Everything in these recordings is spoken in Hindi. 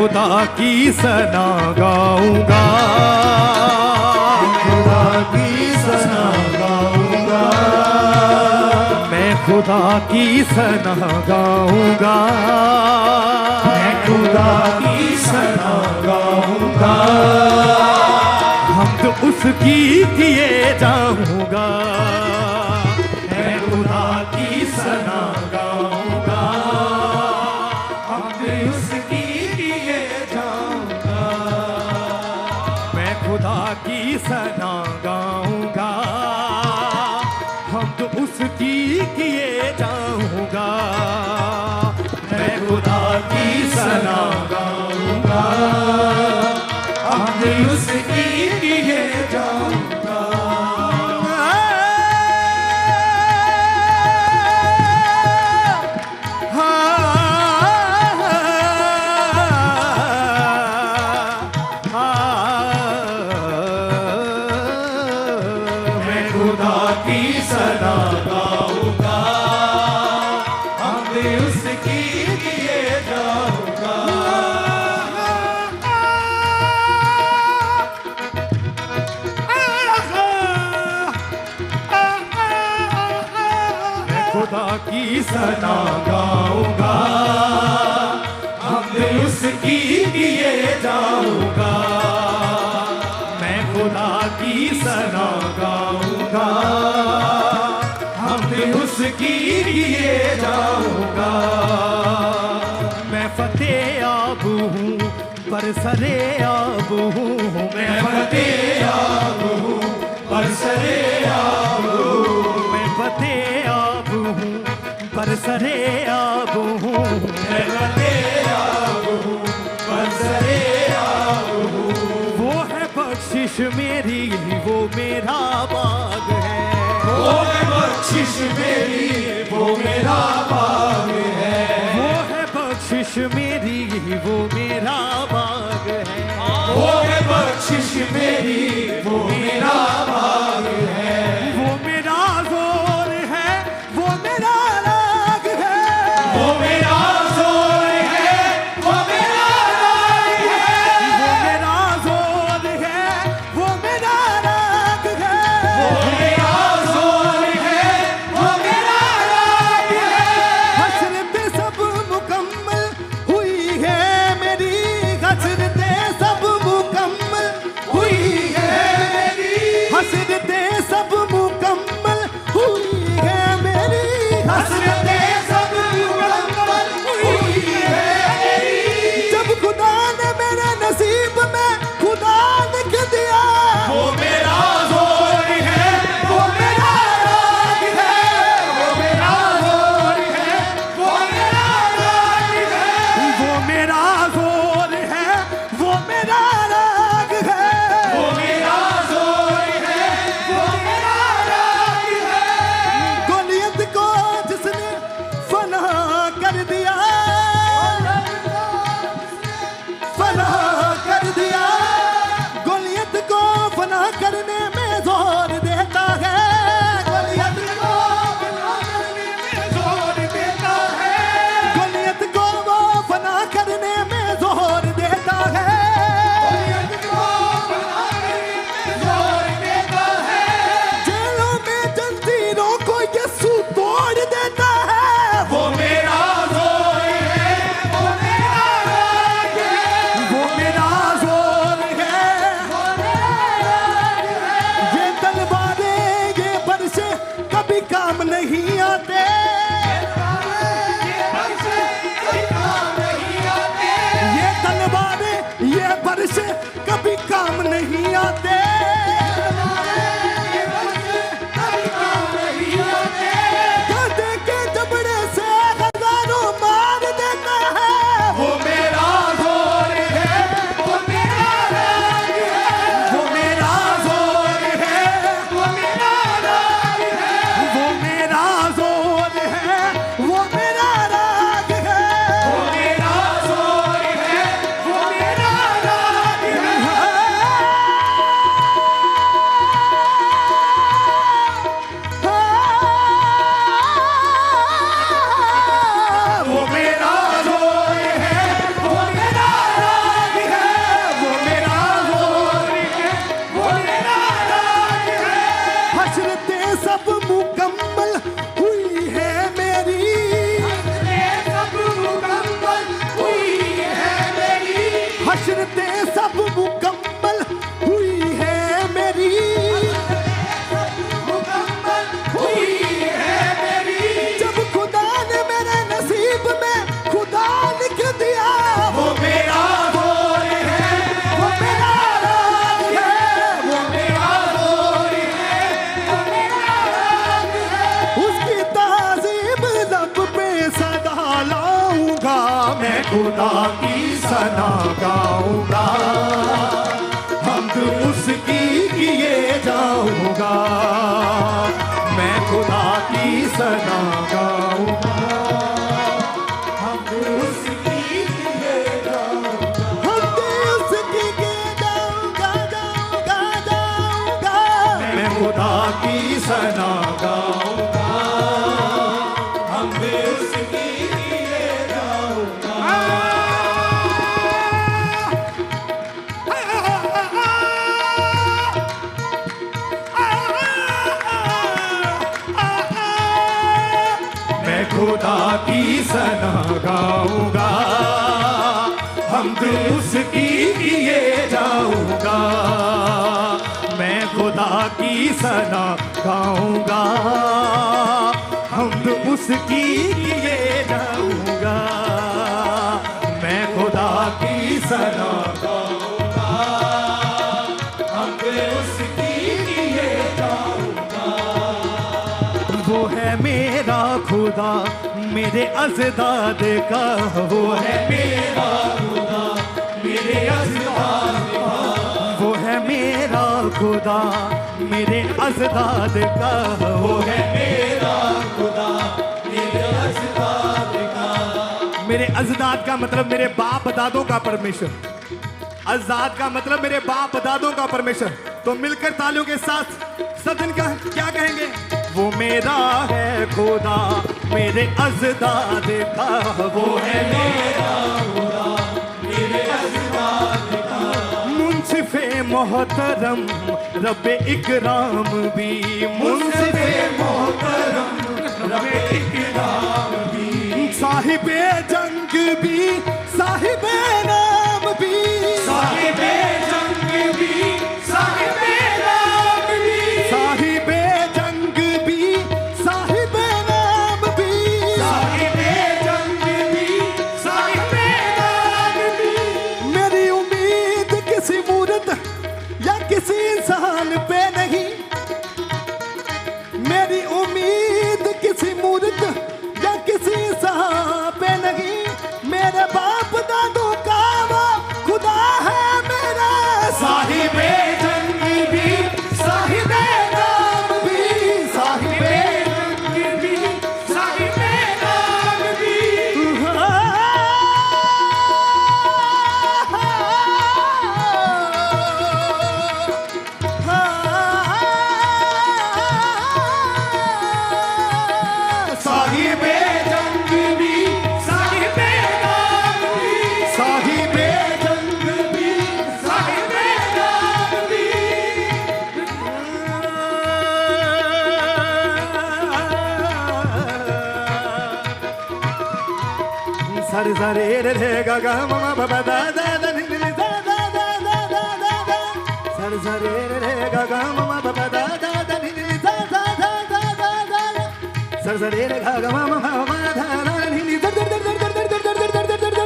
खुदा की सना गाऊंगा, खुदा की सना गाऊंगा, मैं खुदा की सना गाऊंगा, मैं खुदा की सना गाऊंगा, हमद उसकी किए जाऊंगा, मैं खुदा की सना गाऊंगा, हमद उसकी किए जाऊंगा, मैं खुदा की सना गाऊंगा, हमद उसकी किए जाऊंगा, मैं खुदा की सना गाऊंगा, हमद उसकी किए जाऊंगा। मैं खुदा की सना गाऊंगा, हमद उसकी किए जाऊंगा। मैं खुदा की सना गाऊंगा, हमद उसकी किए जाऊंगा, मैं खुदा की सना गाऊंगा, हमद उसकी किए जाऊंगा। मैं फतेह याब हूँ पर सरे याब हूँ, मैं फतेह याब हूँ बरसरे याब हूँ, मैं फतेह याब हूँ पर सरे याब हूँ, मैं फतेह याब हूँ बरसरे याब हूँ। वो है बख्शिश मेरी, वो मेरा बाग है, वो है बख्शिश मेरी, वो मेरा बाग है, वो है बख्शिश मेरी, वो मेरा बाग है, वो है बख्शिश मेरी, वो मेरा बाग है, वो मेरा जोर है, वो मेरा राग है, वो मेरा जोर है, वो मेरा राग है, वो मेरा जोर है, वो मेरा राग है, वो मेरा जोर है, वो मेरा राग है। हसरत सब मुकम्मल हुई है मेरी, हसरत खुदा की सना गाऊंगा, हमद उसकी किए जाऊंगा, मैं खुदा की सना गाऊंगा, हमद उसकी किए जाऊंगा, हमद उसकी किए जाऊंगा, जाऊंगा, जाऊंगा, मैं खुदा की सना गाऊंगा, हमद उसकी किए जाऊंगा। मैं खुदा की सना गाऊंगा, हमद उसकी किए जाऊंगा, मैं खुदा की सना गाऊंगा, हमद उसकी किए जाऊंगा, मैं खुदा की सना गाऊंगा, हमद उसकी किए जाऊंगा। वो है मेरा खुदा मेरे अज़दाद का, वो है मेरा खुदा मेरे अज़दाद का, वो है मेरा खुदा मेरे अज़दाद का, वो है मेरा खुदा मेरे अज़दाद का। मेरे अज़दाद का मतलब मेरे बाप दादों का परमेश्वर, अज़दाद का मतलब मेरे बाप दादों का परमेश्वर। तो मिलकर तालियों के साथ सब दिन का क्या कहेंगे? वो मेरा है खुदा मेरे अज़दाद का, वो है मेरा खुदा मेरे अज़दाद का, मुंसिफ़े मोहतरम रब्बे इकराम भी, मुंसिफ़े मोहतरम रब्बे इकराम भी, साहिबे जंग भी साहिबे नाम भी, साहिबे जंग भी साहिबे नाम भी, साहिबे जंग भी साहिबे नाम भी, साहिबे जंग भी साहिबे नाम भी। मेरी उम्मीद किसी मूरत या किसी इंसान पे नहीं, मेरी उम्मीद किसी मूरत या किसी इंसान पे नहीं, मेरे बाप दादों का वो खुदा है मेरा, साहिबे जंग भी साहिबे नाम भी, साहिबे जंग भी साहिबे नाम भी। साहिबे जंग भी साहिबे नाम भी, साहिबे जंग भी साहिबे नाम भी। सरे सरे रे रे गा गा मा मा बा बा दा दा दा नि नि दा दा दा दा दा दा दा, सरे सरे रे रे गा गा मा मा बा बा दा दा दा नि नि दा दा दा दा दा दा, सरे सरे रे गा गा मा मा मा मा दा दा नि नि दा दा दा दा दा दा दा दा दा दा दा,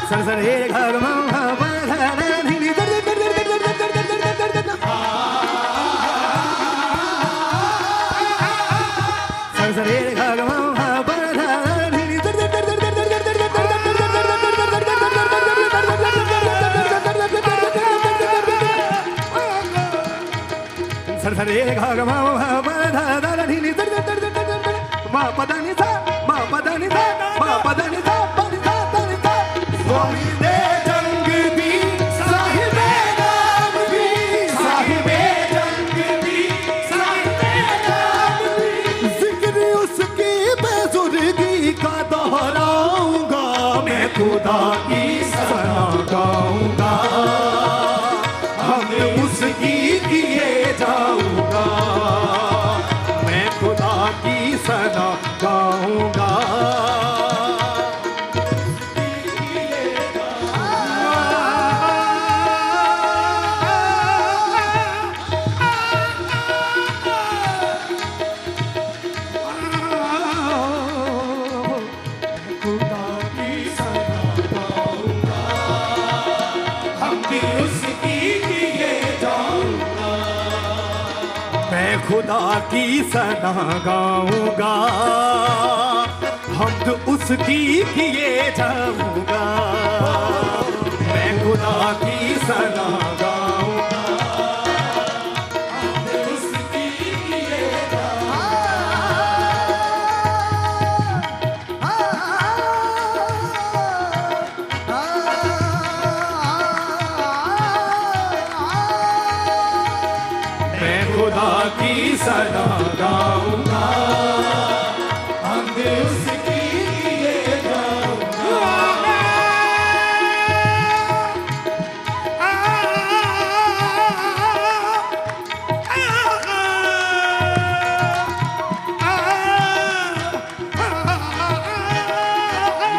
सरे सरे रे गा गा मा मा मा दा दा नि नि दा दा दा दा दा दा दा दा दा दा, सरे सरे रे गा गा मा मा मा दा नि नि दा दा दा दा दा दा दा दा दा दा दा, सरे सरे रे गा गा मा मा मा दा दा नि नि दा दा दा दा दा दा, मा पा दा नि सा मा पा दा नि सा मा पा दा नि सा पा नि सा दा नि सा। साहिबे जंग भी साहिबे नाम भी, साहिबे जंग भी साहिबे नाम भी, जिक्र उसकी बेजुर्गी का दोहराऊंगा, मैं खुदा की सना गाऊंगा, हम उसकी किए जाऊंगा, मैं खुदा की सना गाऊंगा। खुदा की सना गाऊंगा। खुदा की सना गाऊंगा, हमद उसकी किए जाऊंगा। मैं खुदा की सना गाऊंगा, हमद उसकी किए मैं खुदा की सना गाऊंगा, हमद उसकी किए जाऊंगा।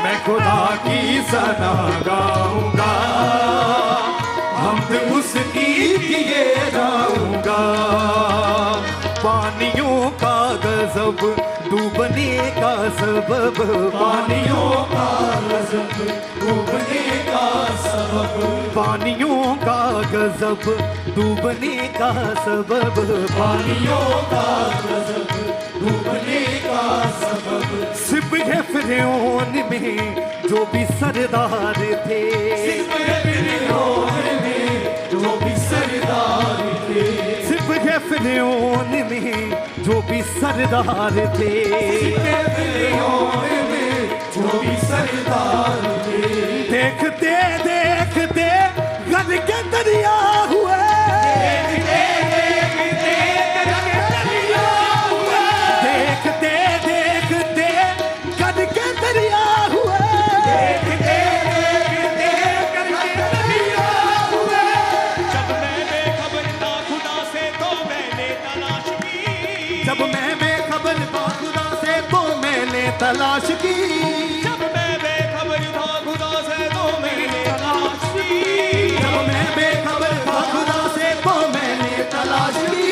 मैं खुदा की सना गाऊंगा, हमद उसकी किए जाऊंगा। पानियों का गजब डूबने का सबब, पानियों का गजब डूबने का सबब, पानियों का गजब डूबने का सबब, पानियों का गजब डूबने का सबब। सिबह फिरौन में जो भी सरदार थे, सिबह फिरौन में जो भी सरदार थे, सिबह फिरौन में जो भी सरदार थे, सिबह फिरौन में जो भी सरदार थे। देखते देखते गद के दरिया हुए, देखते देखते गद के दरिया हुए, देखते देखते गद के दरिया हुए, देखते देखते गद के दरिया हुए। जब मैं बेखबर था खुदा से तो मैंने तलाश की, जब मैं बेखबर था खुदा से तो मैंने तलाश की, जब मैं बेखबर था खुदा से तो मैंने तलाश की, जब मैं बेखबर था खुदा से तो मैंने तलाश की।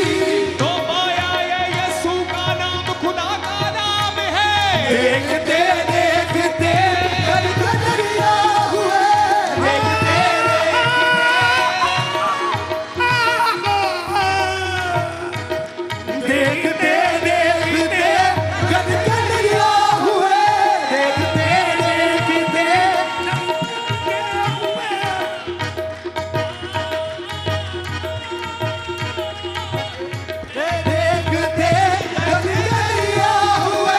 तो पाया ये यीशु का नाम खुदा का नाम है। देखते देखते गद के दरिया हुए, देखते देखते देखते गद के दरिया हुए, देखते देखते देखते गद के दरिया हुए,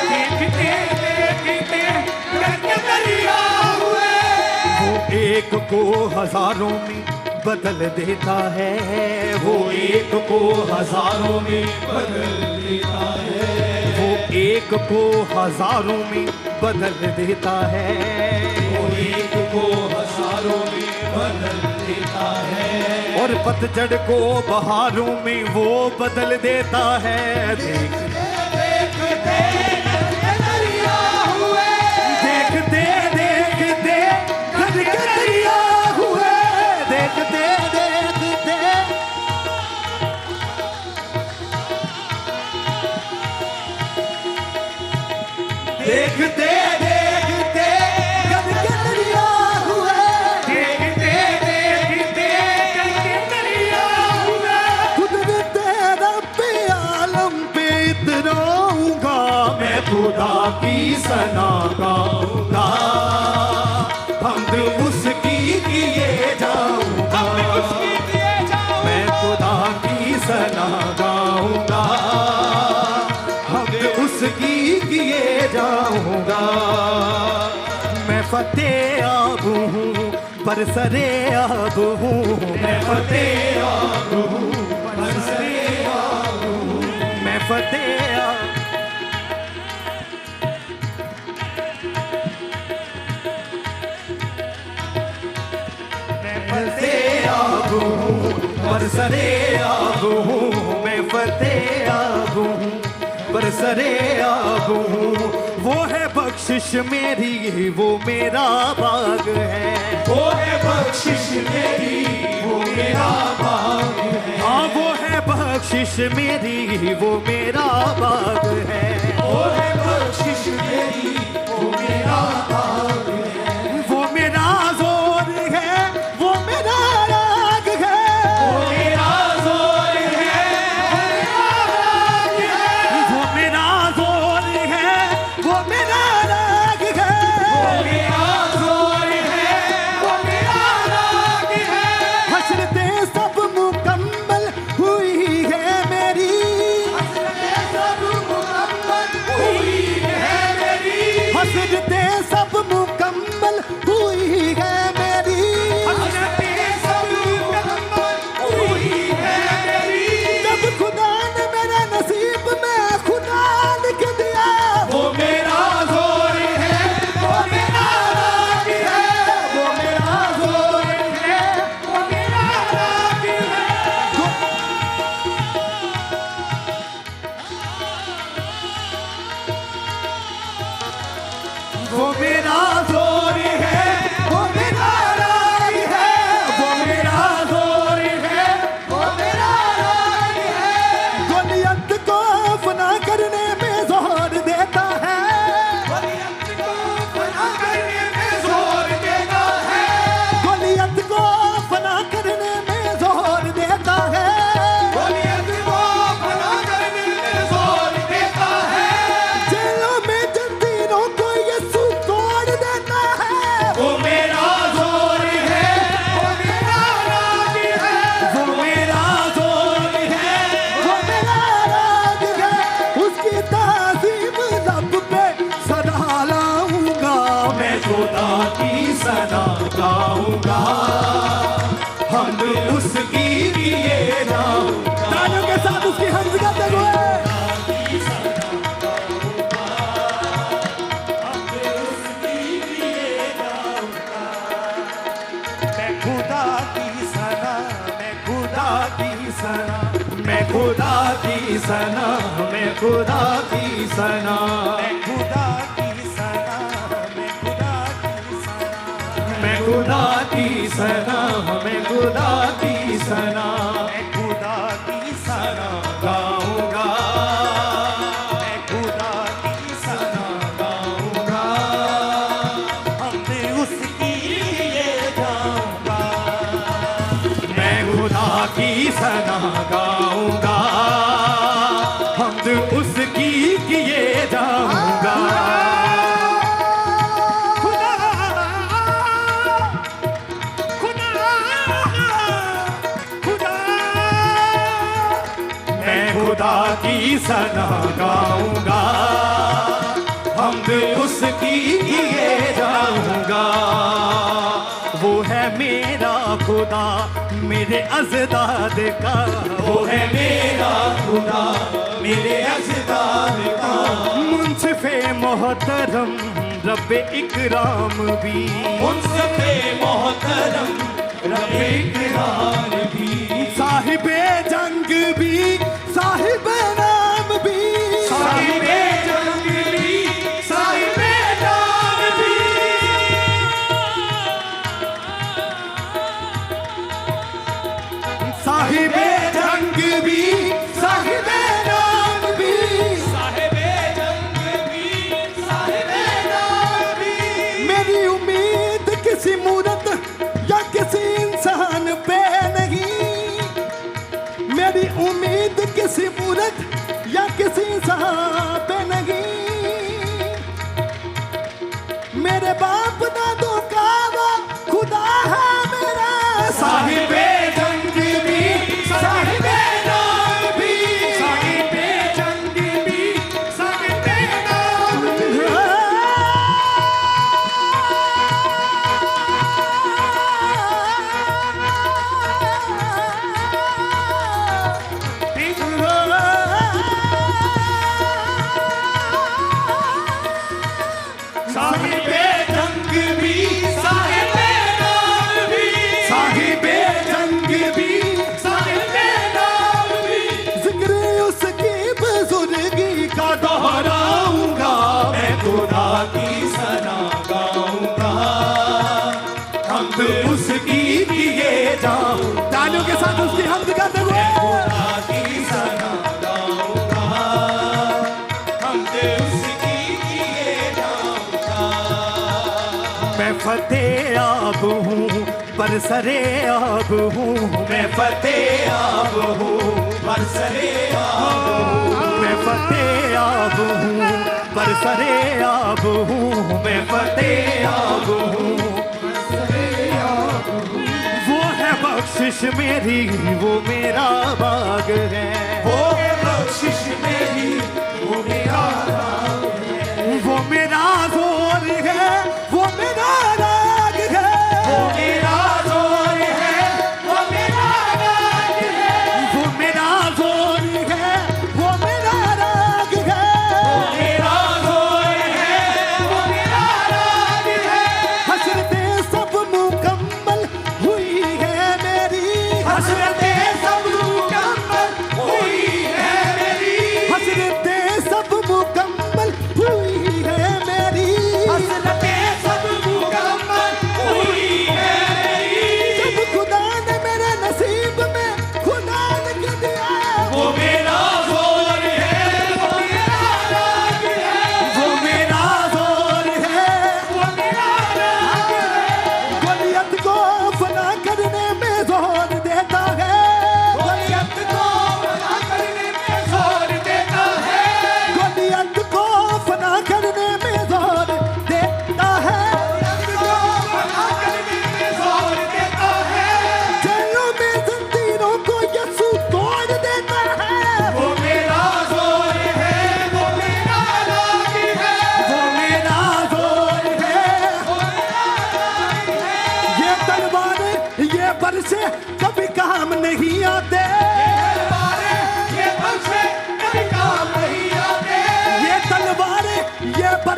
देखते देखते गद के दरिया हुए। वो एक को हजारों में बदल देता है, वो एक को हजारों में बदल देता है, वो एक को हजारों में बदल देता है, वो एक को हजारों में बदल देता है। और पतझड़ को बहारों में वो बदल देता है। देखते देखते गद के दरिया हुए, देखते देखते गद के दरिया हुए, देखते देखते देखते देखते गद के दरिया हुए, देखते देखते गद के दरिया हुए। कुदरत रब्बे आलम पे इतराऊंगा, मैं खुदा की सना गाऊंगा, हमद उसकी किए जाऊंगा, उसकी किए जाऊं। मैं खुदा की सना गाऊंगा, हमद उसकी किए जाऊंगा। मैं फतेह आब हूँ बरसरे आब हूँ, मैं फतेह आब हूँ बरसरे आब हूँ, मैं फतेह आब फतेह आब हूँ बरसरे आब हूँ, मैं फतेह आब हूँ बरसरे आब हूँ। वो है बख्शिश मेरी, वो मेरा बाग है, वो है बख्शिश मेरी, वो मेरा बाग है। हाँ वो है बख्शिश मेरी, वो मेरा बाग है, वो है बख्शिश मेरी, वो मेरा बाग है। वो मेरा जोर है, वो मेरा राग है, वो मेरा जोर है, वो मेरा खुदा की सना गाऊंगा, हम उसकी किए जाऊंगा। तालियों के साथ उसकी हम्द गाते हुए मैं खुदा की सना, मैं खुदा की सना, मैं खुदा की सना, मैं खुदा की सना, मैं खुदा की सना, मैं खुदा की सना, मैं खुदा की सना, मैं खुदा की सना गाऊंगा, मैं खुदा की सना गाऊंगा, हम उसकी लिए जाऊंगा। मैं खुदा की सना गाऊंगा, हम उसकी किए जाऊंगा। खुदा की सना गाऊंगा, हमद उसकी किए जाऊंगा। वो है मेरा खुदा मेरे अज़दाद का, वो है मेरा खुदा मेरे अज़दाद का। मुंसिफ़े मोहतरम रब्बे इकराम भी, मुंसिफ़े मोहतरम रब्बे इकराम भी। साहिबे जंग भी, साहिबे नाम भी, साहिबे जंग भी, साहिबे नाम भी। साहिबे जंग भी, साहिबे नाम भी, साहिबे जंग भी, साहिबे नाम भी। मेरी उम्मीद किसी मूरत या किसी इंसान पे नहीं, मेरी उम्मीद किसी मूरत या किसी इंसान पे नहीं। मेरे बाप दादों का वो खुदा है मेरा। साहिबे जंग भी, साहिबे नाम भी, साहिबे जंग भी, साहिबे नाम भी। साहिबे जंग भी, साहिबे नाम भी, साहिबे जंग भी, साहिबे नाम भी। जिक्र उसकी बुजुर्गी का दोहराऊंगा, मैं खुदा की सना गाऊंगा, हमद उसकी किए जाऊं। तालियों के साथ उसकी हमद गाते हुए खुदा की सना गाऊंगा, हमद उसकी किए जाऊंगा। मैं फतेह आब हूँ पर सरे आब हूँ, मैं फतेह आब हूँ पर सरे आब हूँ। मैं फतेह आब हूँ पर सरे आब हूँ, मैं फतेह आब हूँ। वो है बख्शिश मेरी, वो मेरा बाग है, वो है बख्शिश मेरी, वो मेरा बाग है। वो मेरा जोर है, वो मेरा राग है, वो मेरा जोर है, वो मेरा राग है। वो मेरा जोर है, वो मेरा राग है, वो मेरा जोर है, वो मेरा राग है। हसरतें सब मुकम्मल हुई है मेरी, हसरतें सब मुकम्मल हुई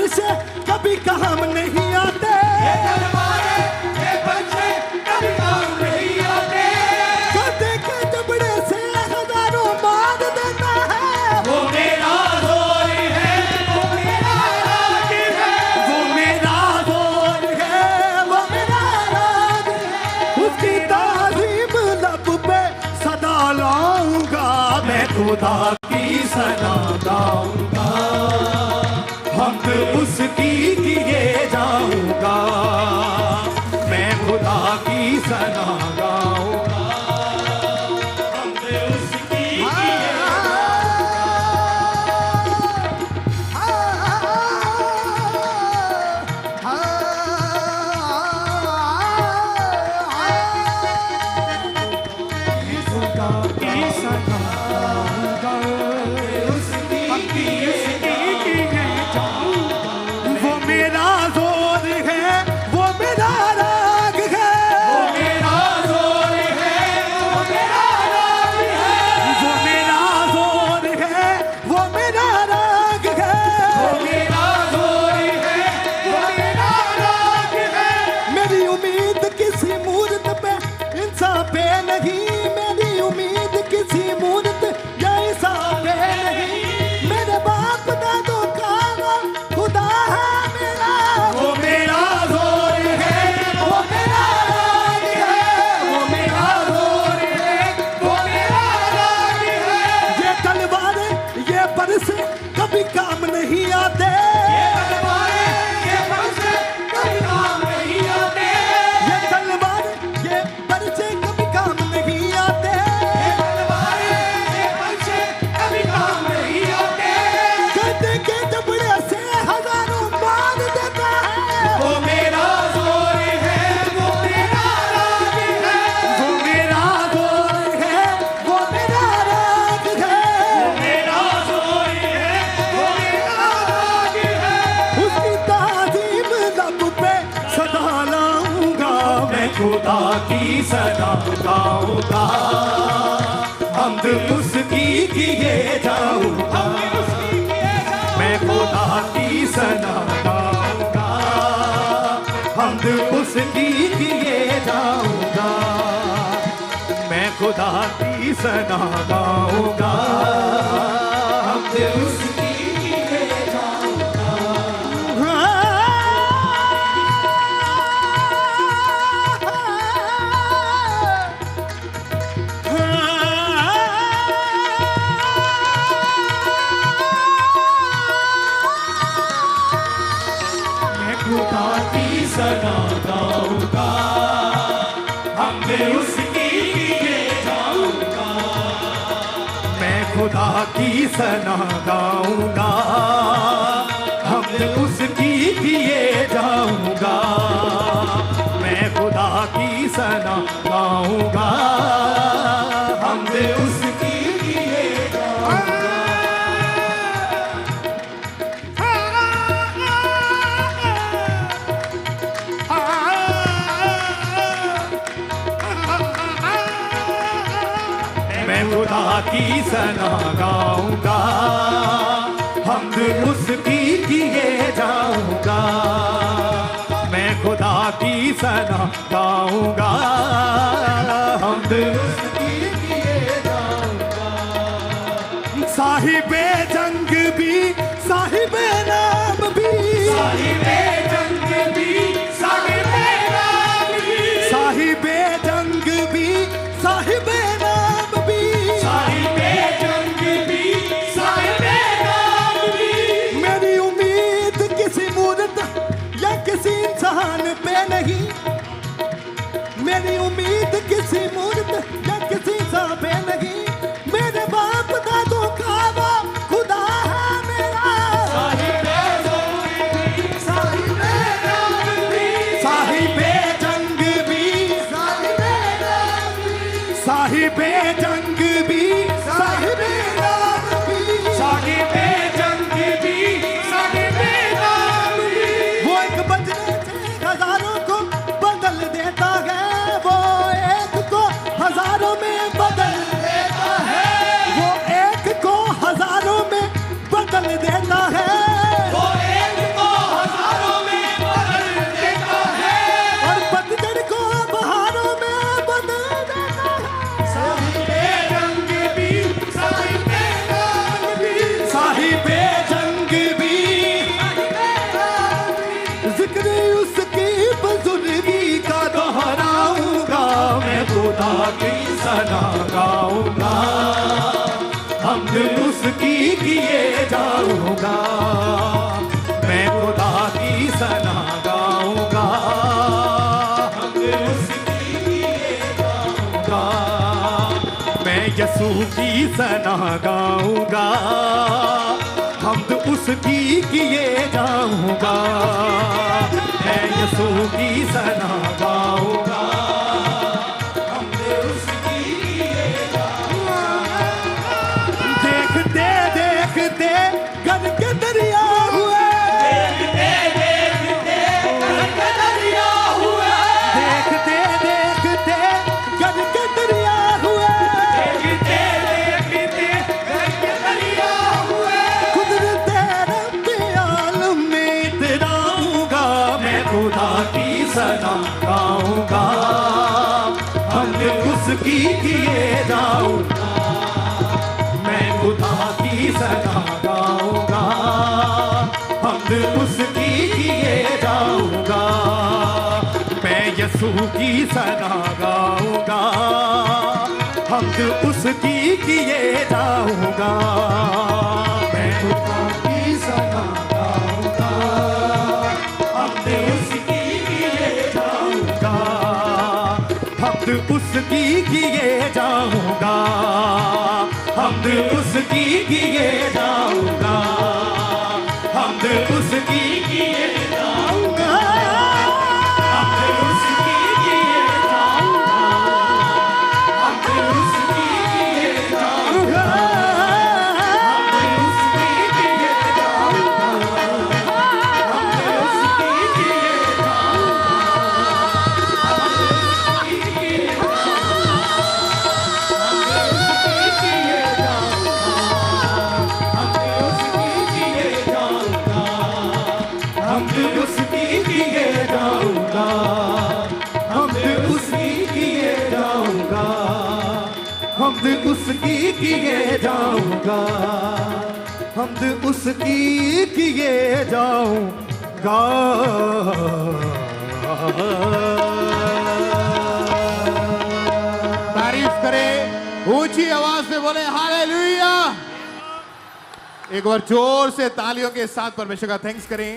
बरसे कभी काम नहीं आते, ये तलवारें ये बच्चे कभी काम नहीं आते। गधे के जबड़े से हजारों मार देता है। वो मेरा जोर है, वो मेरा राग है, वो मेरा जोर है, वो मेरा राग है। उसकी तारीफ लब पे सदा लाऊंगा, मैं खुदा की सना गाऊंगा, हमद उसकी किए जाऊंगा, मैं खुदा की सना गाऊंगा, हमद उसकी किए की सना गाऊंगा, उसकी किए वो मेरा जोर है, वो मेरा राग है, वो मेरा जोर है, वो मेरा राग है, वो मेरा जोर है, वो मेरा राग है। वो मेरा जोर है, वो मेरा राग है। मेरी उम्मीद किसी मूर्त पे इंसान पे नहीं, मेरी उम्मीद किसी मूर्त या इंसान पे नहीं, मेरे बाप दादों का वो खुदा है मेरा। वो मेरा जोर है, वो मेरा राग है, वो मेरा जोर है, वो मेरा राग है। ये तलवारें ये बरसे कभी काम नहीं आते, ये तलवारें ये बरसे कभी काम नहीं आते, ये तलवारें ये बरसे कभी काम नहीं आते। ये तलवारें ये बरसे कभी काम नहीं आते। गधे के जबड़े से हजारों मार देता है। वो मेरा जोर है, वो मेरा राग है, वो मेरा जोर है, वो मेरा राग है। मेरा जोर है, वो मेरा राग है। उसकी तारीफ लब पे सदा लाऊंगा, मैं खुदा की सना गाऊंगा, हमद उसकी किए जाऊंगा, मैं खुदा की सना गाऊंगा, हमद उसकी किए जाऊंगा, मैं खुदा की सना गाऊंगा, हमद उसकी किए जाऊंगा। मैं खुदा की सना गाऊंगा, हमने उसकी किए जाऊंगा, मैं खुदा की सना गाऊंगा, हमने उसकी किए जाऊंगा, मैं खुदा की सना गाऊंगा, हमने उसकी किए जाऊंगा। मैं खुदा की सना गाऊंगा, हमद उसकी किए जाऊंगा, मैं खुदा की सना गाऊंगा, हमद उसकी किए जाऊंगा। साहिबे जंग भी साहिबे नाम भी, साहिबे जंग भी, साहिबे नाम भी, साहिबे जंग भी साहिबे नाम भी। साहिबे जंग भी, साहिबे नाम भी। मेरी उम्मीद किसी मूर्त या किसी इंसान पे नहीं, मेरी उम्मीद किसी मूर्त या किसी इंसान पे नहीं, मेरे बाप दादों का वो खुदा है मेरा। साहिबे जंग भी, साहिबे नाम भी, साहिबे जंग भी साहिबे जंग भी साहिबे नाम भी। साहिबे जंग भी, साहिबे नाम भी। वो एक बजने से हजारों को की सना गाऊंगा, हमद उसकी किए जाऊंगा, मैं खुदा की सना गाऊंगा, हमद उसकी किए जाऊंगा, मैं यसू की सना गाऊंगा, हमद उसकी किए जाऊंगा, मैं यसू की सना गाऊंगा, हमद उसकी किए जाऊंगा। देखते देखते गन के दरिया हुए, देखते देखते गन के दरिया हुए, देखते देखते गन के दरिया हुए, देखते देखते गन के दरिया हुए, कुदरत रब्बे आलम में इतराऊंगा, मैं खुदा की सना गाऊंगा, हमद उसकी किए जाऊंगा, मैं खुदा की सना गाऊंगा, हमद उसकी किए जाऊंगा, मैं यसू की सना गाऊंगा, हमद उसकी किए जाऊंगा, मैं खुदा की सना गाऊंगा, हमद उसकी किए जाऊंगा, हमद उसकी किए जाऊंगा, हमद उसकी किए जाऊंगा, हमद उसकी किए जाऊंगा, हमद उसकी किए जाऊंगा, हमद उसकी किए जाऊंगा, हमद उसकी किए जाऊंगा, हमद उसकी किए हमद उसकी किए जाऊंगा, हमद उसकी किए जाऊंगा, हमद उसकी किए जाऊंगा, हमद उसकी किए जाऊंगा। तारीफ करें, ऊंची आवाज से बोले हालेलुया। एक बार जोर से तालियों के साथ परमेश्वर का थैंक्स करें।